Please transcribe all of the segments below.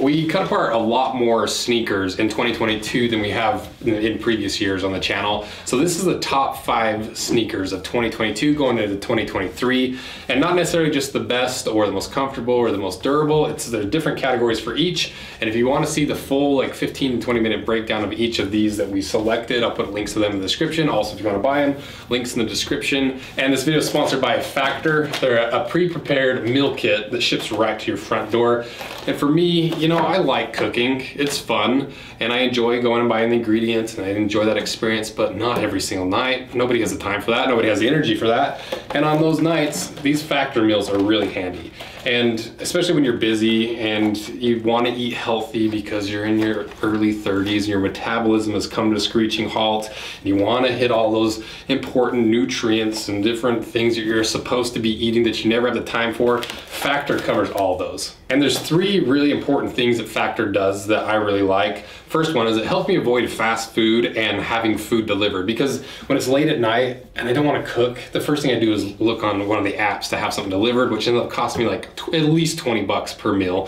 We cut apart a lot more sneakers in 2022 than we have in previous years on the channel. So this is the top 5 sneakers of 2022 going into 2023, and not necessarily just the best or the most comfortable or the most durable. There are different categories for each. And if you want to see the full like 15 to 20 minute breakdown of each of these that we selected, I'll put links to them in the description. Also, if you want to buy them, links in the description. And this video is sponsored by Factor. They're a pre-prepared meal kit that ships right to your front door. And for me, you know, I like cooking. It's fun, and I enjoy going and buying the ingredients, and I enjoy that experience, but not every single night. Nobody has the time for that. Nobody has the energy for that. And on those nights, these Factor meals are really handy. And especially when you're busy and you want to eat healthy because you're in your early 30s and your metabolism has come to a screeching halt, and you want to hit all those important nutrients and different things that you're supposed to be eating that you never have the time for, Factor covers all those. And there's 3 really important things that Factor does that I really like. First one is it helps me avoid fast food and having food delivered, because when it's late at night and I don't want to cook, the first thing I do is look on one of the apps to have something delivered, which ends up costing me like at least 20 bucks per meal.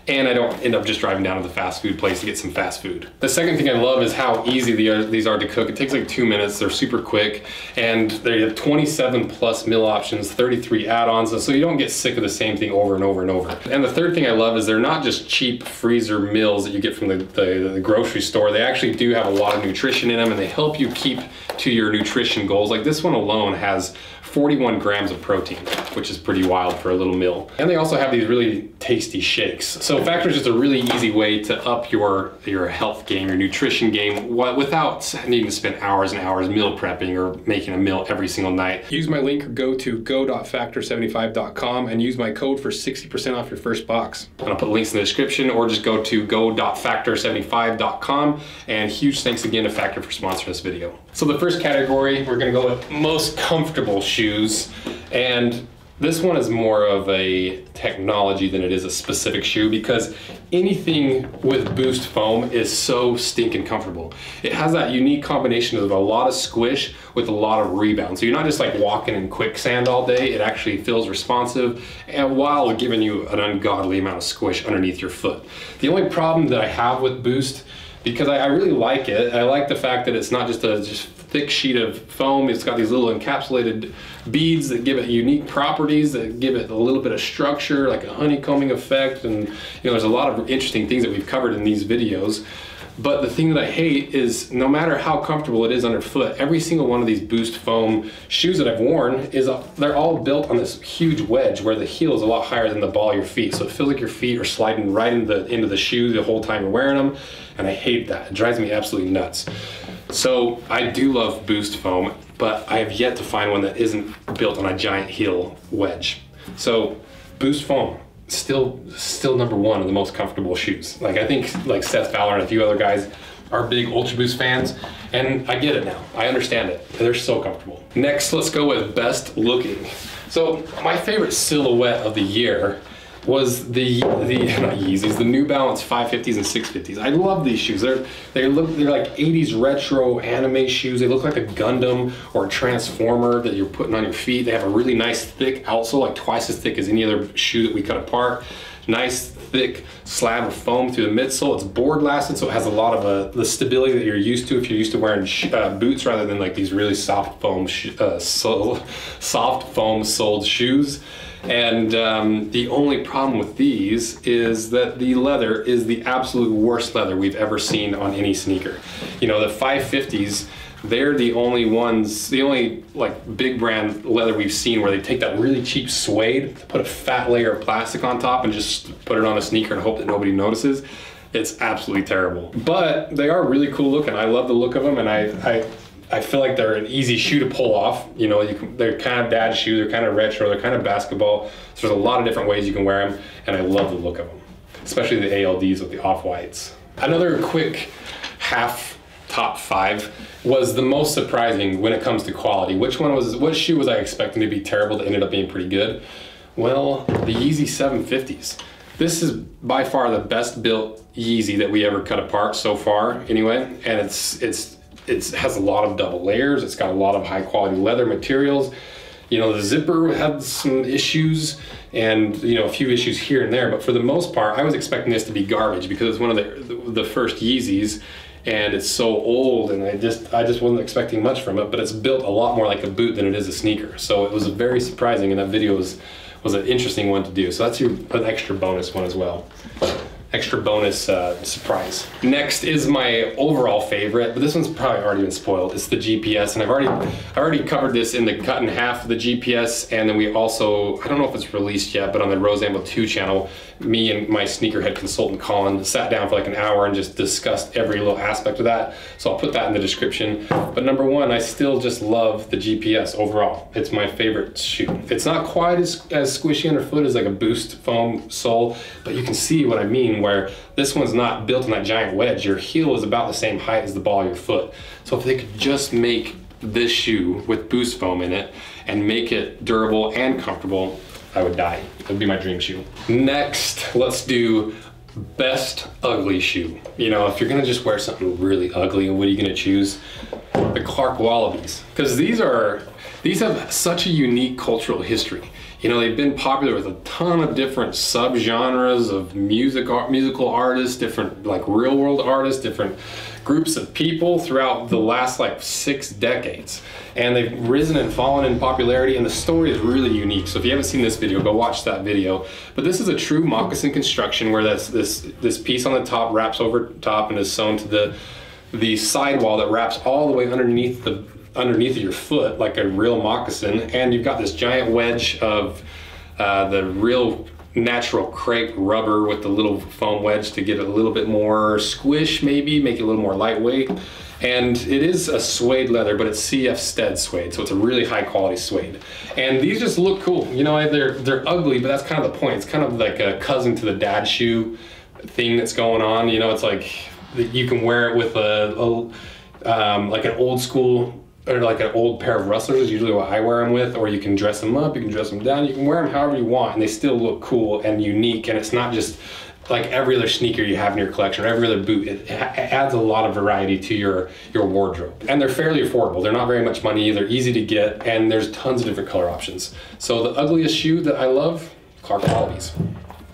And I don't end up just driving down to the fast food place to get some fast food. The second thing I love is how easy these are to cook. It takes like 2 minutes, they're super quick, and they have 27 plus meal options, 33 add-ons, so you don't get sick of the same thing over and over and over. And the third thing I love is they're not just cheap freezer meals that you get from the grocery store. They actually do have a lot of nutrition in them, and they help you keep to your nutrition goals. Like this one alone has 41 grams of protein, which is pretty wild for a little meal. And they also have these really tasty shakes. So Factor is just a really easy way to up your health game, your nutrition game, without needing to spend hours and hours meal prepping or making a meal every single night. Use my link or go to go.factor75.com and use my code for 60% off your first box. And I'll put links in the description, or just go to go.factor75.com. And huge thanks again to Factor for sponsoring this video. So the first category, we're gonna go with most comfortable shoes. And this one is more of a technology than it is a specific shoe, because anything with Boost foam is so stinking comfortable. It has that unique combination of a lot of squish with a lot of rebound. So you're not just like walking in quicksand all day. It actually feels responsive, and while giving you an ungodly amount of squish underneath your foot. The only problem that I have with Boost, because I really like it, I like the fact that it's not just a thick sheet of foam. It's got these little encapsulated beads that give it unique properties, that give it a little bit of structure, like a honeycombing effect. And you know, there's a lot of interesting things that we've covered in these videos. But the thing that I hate is no matter how comfortable it is underfoot, every single one of these Boost foam shoes that I've worn they're all built on this huge wedge where the heel is a lot higher than the ball of your feet. So it feels like your feet are sliding right into the shoe the whole time you're wearing them. And I hate that. It drives me absolutely nuts. So I do love Boost foam, but I have yet to find one that isn't built on a giant heel wedge. So Boost foam, still number 1 of the most comfortable shoes. Like, I think like Seth Fowler and a few other guys are big Ultra Boost fans, and I get it now. I understand it. They're so comfortable. Next, let's go with best looking. So my favorite silhouette of the year was the not Yeezys, the New Balance 550s and 650s. I love these shoes. They're like 80s retro anime shoes. They look like a Gundam or a Transformer that you're putting on your feet. They have a really nice thick outsole, like twice as thick as any other shoe that we cut apart. Nice thick slab of foam through the midsole. It's board lasted, so it has a lot of the stability that you're used to if you're used to wearing boots rather than like these really soft foam soled shoes. And the only problem with these is that the leather is the absolute worst leather we've ever seen on any sneaker. You know, the 550s, they're the only ones, the only like big brand leather we've seen where they take that really cheap suede, put a fat layer of plastic on top and just put it on a sneaker and hope that nobody notices. It's absolutely terrible. But they are really cool looking. I love the look of them, and I feel like they're an easy shoe to pull off. You know, they're kind of dad shoe, they're kind of retro, they're kind of basketball. So there's a lot of different ways you can wear them, and I love the look of them, especially the ALDs with the off-whites. Another quick top 5 was the most surprising when it comes to quality. What shoe was I expecting to be terrible that ended up being pretty good? Well, the Yeezy 750s. This is by far the best built Yeezy that we ever cut apart so far anyway, and it has a lot of double layers. It's got a lot of high quality leather materials. You know, the zipper had some issues and, you know, a few issues here and there, but for the most part, I was expecting this to be garbage because it's one of the first Yeezys, and it's so old, and I just wasn't expecting much from it, but it's built a lot more like a boot than it is a sneaker. So it was very surprising, and that video was an interesting one to do. So that's an extra bonus one as well. Extra bonus surprise. Next is my overall favorite, but this one's probably already been spoiled. It's the GPS, and I've already covered this in the cut in half of the GPS, and then we also, I don't know if it's released yet, but on the Rose Anvil 2 channel, me and my sneakerhead consultant Colin sat down for like an hour and just discussed every little aspect of that. So I'll put that in the description. But number one, I still just love the GPS overall. It's my favorite shoe. It's not quite as squishy underfoot as like a Boost foam sole, but you can see what I mean, where this one's not built in that giant wedge. Your heel is about the same height as the ball of your foot. So if they could just make this shoe with Boost foam in it and make it durable and comfortable, I would die. It would be my dream shoe. Next, let's do best ugly shoe. You know, if you're gonna just wear something really ugly, what are you gonna choose? The Clark Wallabies. Because these have such a unique cultural history. You know, they've been popular with a ton of different subgenres of musical artists, different like real world artists, different groups of people throughout the last like 6 decades. And they've risen and fallen in popularity, and the story is really unique. So if you haven't seen this video, go watch that video. But this is a true moccasin construction where that's this piece on the top wraps over top and is sewn to the sidewall that wraps all the way underneath your foot like a real moccasin, and you've got this giant wedge of the real natural crepe rubber with the little foam wedge to get a little bit more squish, maybe make it a little more lightweight. And it is a suede leather, but it's CF Stead suede, so it's a really high quality suede. And these just look cool. You know, they're ugly, but that's kind of the point. It's kind of like a cousin to the dad shoe thing that's going on. You know, it's like you can wear it with like an old school, or like an old pair of Rustlers is usually what I wear them with, or you can dress them up, you can dress them down, you can wear them however you want, and they still look cool and unique, and it's not just like every other sneaker you have in your collection or every other boot. It adds a lot of variety to your wardrobe. And they're fairly affordable. They're not very much money, they're easy to get, and there's tons of different color options. So the ugliest shoe that I love, Clark Wallabies.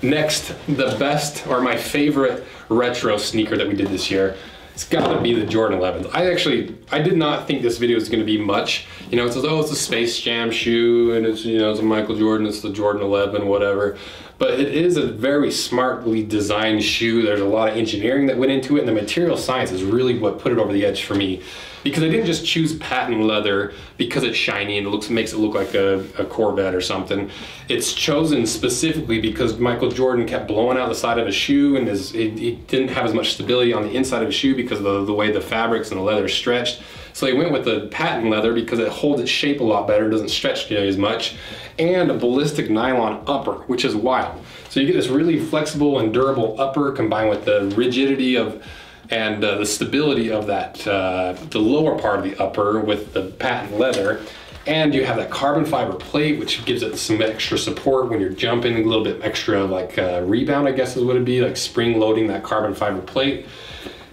Next, the best, or my favorite retro sneaker that we did this year, it's gotta be the Jordan 11. I did not think this video was gonna be much. You know, it says, oh, it's a Space Jam shoe, and it's, you know, it's a Michael Jordan, it's the Jordan 11, whatever. But it is a very smartly designed shoe. There's a lot of engineering that went into it, and the material science is really what put it over the edge for me. Because I didn't just choose patent leather because it's shiny and it makes it look like a Corvette or something. It's chosen specifically because Michael Jordan kept blowing out the side of his shoe, and it didn't have as much stability on the inside of his shoe because of the way the fabrics and the leather stretched. So they went with the patent leather because it holds its shape a lot better, doesn't stretch nearly as much, and a ballistic nylon upper, which is wild. So you get this really flexible and durable upper combined with the rigidity and the stability of that, the lower part of the upper with the patent leather. And you have that carbon fiber plate, which gives it some extra support when you're jumping, a little bit extra like rebound, I guess is what it'd be, like spring loading that carbon fiber plate.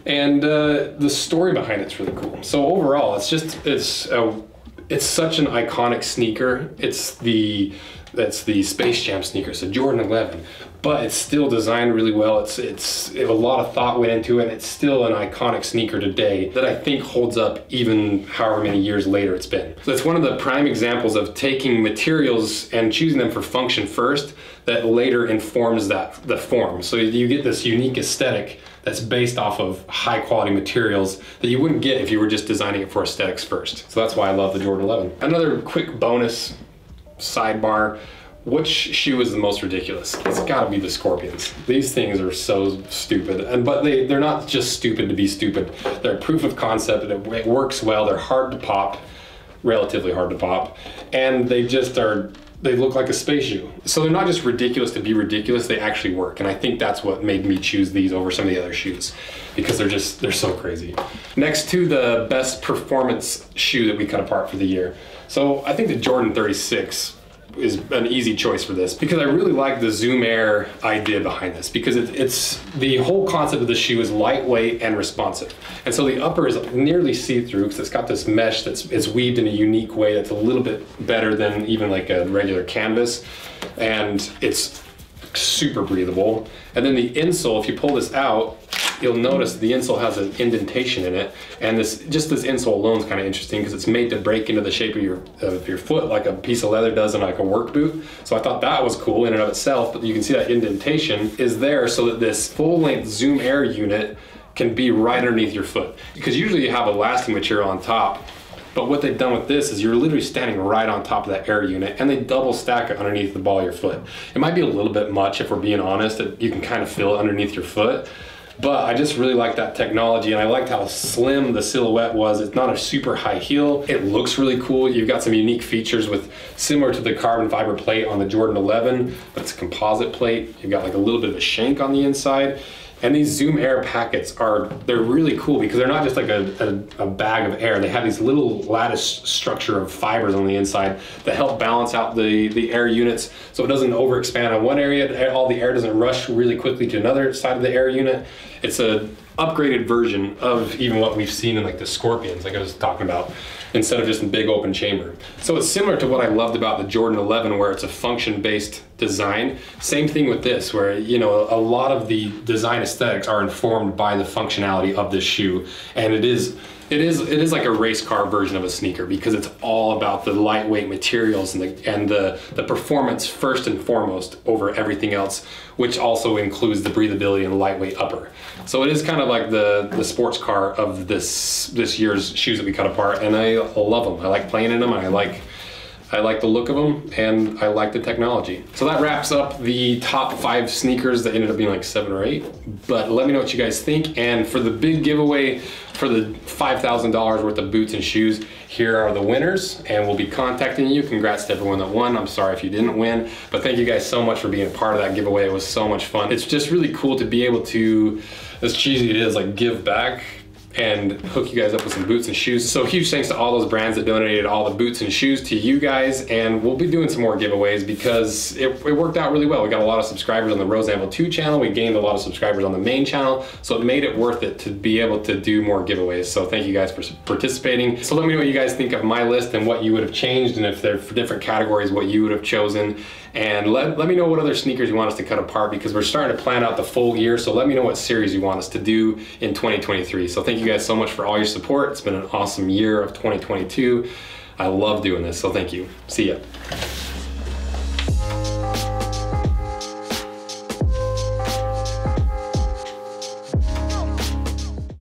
And the story behind it's really cool. So overall, it's such an iconic sneaker. It's the Space Jam sneaker, so Jordan 11, but it's still designed really well. It's a lot of thought went into it, and it's still an iconic sneaker today that I think holds up even however many years later it's been. So it's one of the prime examples of taking materials and choosing them for function first that later informs the form. So you get this unique aesthetic that's based off of high quality materials that you wouldn't get if you were just designing it for aesthetics first. So that's why I love the Jordan 11. Another quick bonus sidebar, which shoe is the most ridiculous? It's gotta be the Scorpions. These things are so stupid, but they're not just stupid to be stupid. They're proof of concept, and it works well. They're hard to pop, relatively hard to pop, and they look like a space shoe. So they're not just ridiculous to be ridiculous, they actually work. And I think that's what made me choose these over some of the other shoes, because they're so crazy. Next to the best performance shoe that we cut apart for the year. So I think the Jordan 36 is an easy choice for this, because I really like the Zoom Air idea behind this, because it's the whole concept of the shoe is lightweight and responsive. And so the upper is nearly see-through because it's got this mesh it's weaved in a unique way that's a little bit better than even like a regular canvas, and it's super breathable. And then the insole, if you pull this out, you'll notice the insole has an indentation in it, and this insole alone is kind of interesting because it's made to break into the shape of your foot like a piece of leather does in like a work boot. So I thought that was cool in and of itself, but you can see that indentation is there so that this full-length Zoom Air unit can be right underneath your foot. Because usually you have elastic material on top, but what they've done with this is you're literally standing right on top of that Air unit, and they double stack it underneath the ball of your foot. It might be a little bit much if we're being honest, that you can kind of feel it underneath your foot. But I just really like that technology, and I liked how slim the silhouette was. It's not a super high heel. It looks really cool. You've got some unique features with similar to the carbon fiber plate on the Jordan 11, but it's a composite plate. You've got like a little bit of a shank on the inside. And these Zoom Air packets they're really cool because they're not just like a bag of air. They have these little lattice structure of fibers on the inside that help balance out the air units so it doesn't overexpand on one area. All the air doesn't rush really quickly to another side of the air unit. It's an upgraded version of even what we've seen in like the Scorpions, like I was talking about, instead of just a big open chamber. So it's similar to what I loved about the Jordan 11, where it's a function-based design. Same thing with this, where, you know, a lot of the design aesthetics are informed by the functionality of this shoe, and it is like a race car version of a sneaker because it's all about the lightweight materials and the performance first and foremost over everything else, which also includes the breathability and lightweight upper. So it is kind of like the sports car of this year's shoes that we cut apart, and I love them. I like playing in them, and I like the look of them, and I like the technology. So that wraps up the top 5 sneakers that ended up being like 7 or 8. But let me know what you guys think. And for the big giveaway for the $5,000 worth of boots and shoes, here are the winners, and we'll be contacting you. Congrats to everyone that won. I'm sorry if you didn't win, but thank you guys so much for being a part of that giveaway. It was so much fun. It's just really cool to be able to, as cheesy it is, like give back and hook you guys up with some boots and shoes. So huge thanks to all those brands that donated all the boots and shoes to you guys, and we'll be doing some more giveaways because it worked out really well. We got a lot of subscribers on the Rose Anvil 2 channel, we gained a lot of subscribers on the main channel, so it made it worth it to be able to do more giveaways. So thank you guys for participating. So let me know what you guys think of my list and what you would have changed, and if they're for different categories, what you would have chosen. And let me know what other sneakers you want us to cut apart, because we're starting to plan out the full year. So let me know what series you want us to do in 2023. So thank you guys so much for all your support. It's been an awesome year of 2022. I love doing this, so thank you. See ya.